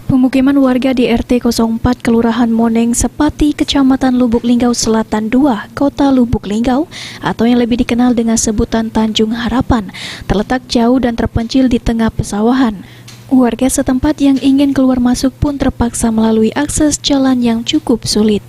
Pemukiman warga di RT 04 Kelurahan Moneng Sepati, Kecamatan Lubuk Linggau Selatan 2, Kota Lubuk Linggau, atau yang lebih dikenal dengan sebutan Tanjung Harapan, terletak jauh dan terpencil di tengah pesawahan. Warga setempat yang ingin keluar masuk pun terpaksa melalui akses jalan yang cukup sulit,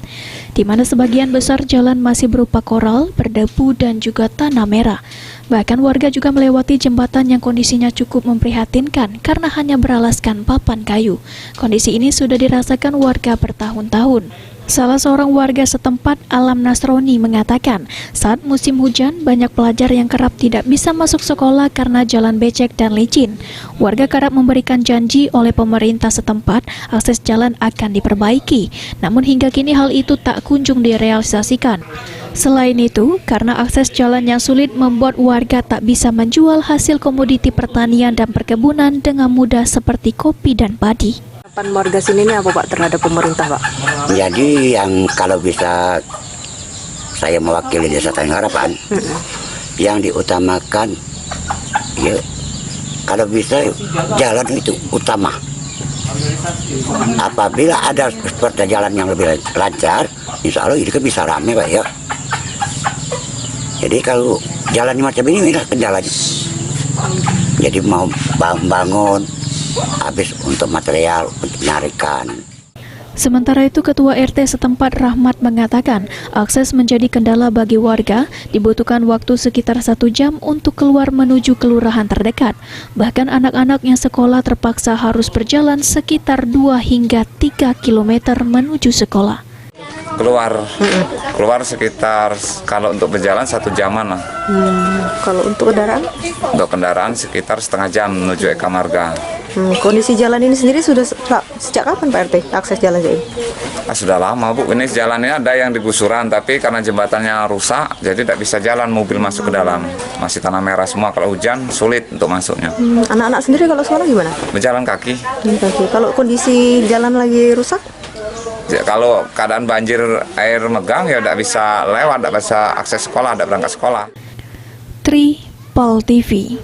di mana sebagian besar jalan masih berupa koral, berdebu, dan juga tanah merah. Bahkan warga juga melewati jembatan yang kondisinya cukup memprihatinkan karena hanya beralaskan papan kayu. Kondisi ini sudah dirasakan warga bertahun-tahun. Salah seorang warga setempat, Alam Nasroni, mengatakan saat musim hujan banyak pelajar yang kerap tidak bisa masuk sekolah karena jalan becek dan licin. Warga kerap memberikan janji oleh pemerintah setempat akses jalan akan diperbaiki, namun hingga kini hal itu tak kunjung direalisasikan. Selain itu, karena akses jalan yang sulit membuat warga tak bisa menjual hasil komoditi pertanian dan perkebunan dengan mudah seperti kopi dan padi. Harapan warga sini ini apa Pak terhadap pemerintah Pak? Jadi yang kalau bisa saya mewakili Desa Tanjung Harapan, yang diutamakan ya kalau bisa jalan itu utama. Apabila ada seperti jalan yang lebih lancar, insya Allah ini kan bisa ramai Pak ya. Jadi kalau jalan macam ini kendalanya. Jadi mau bangun habis untuk material untuk nyarikan. Sementara itu, Ketua RT setempat Rahmat mengatakan akses menjadi kendala bagi warga, dibutuhkan waktu sekitar 1 jam untuk keluar menuju kelurahan terdekat. Bahkan anak-anak yang sekolah terpaksa harus berjalan sekitar 2 hingga 3 km menuju sekolah. Keluar sekitar, kalau untuk berjalan 1 jaman lah. Kalau untuk kendaraan? Untuk kendaraan sekitar setengah jam menuju Eka Marga. Kondisi jalan ini sendiri sudah sejak kapan Pak RT akses jalan ini? Sudah lama Bu, ini jalannya ada yang digusuran, tapi karena jembatannya rusak, jadi tidak bisa jalan mobil masuk ke dalam. Masih tanah merah semua, kalau hujan sulit untuk masuknya. Anak-anak sendiri kalau sekolah gimana? Berjalan kaki. Kalau kondisi jalan lagi rusak? Kalau keadaan banjir air megang ya tidak bisa lewat, tidak bisa akses sekolah, tidak berangkat sekolah. Tripol TV.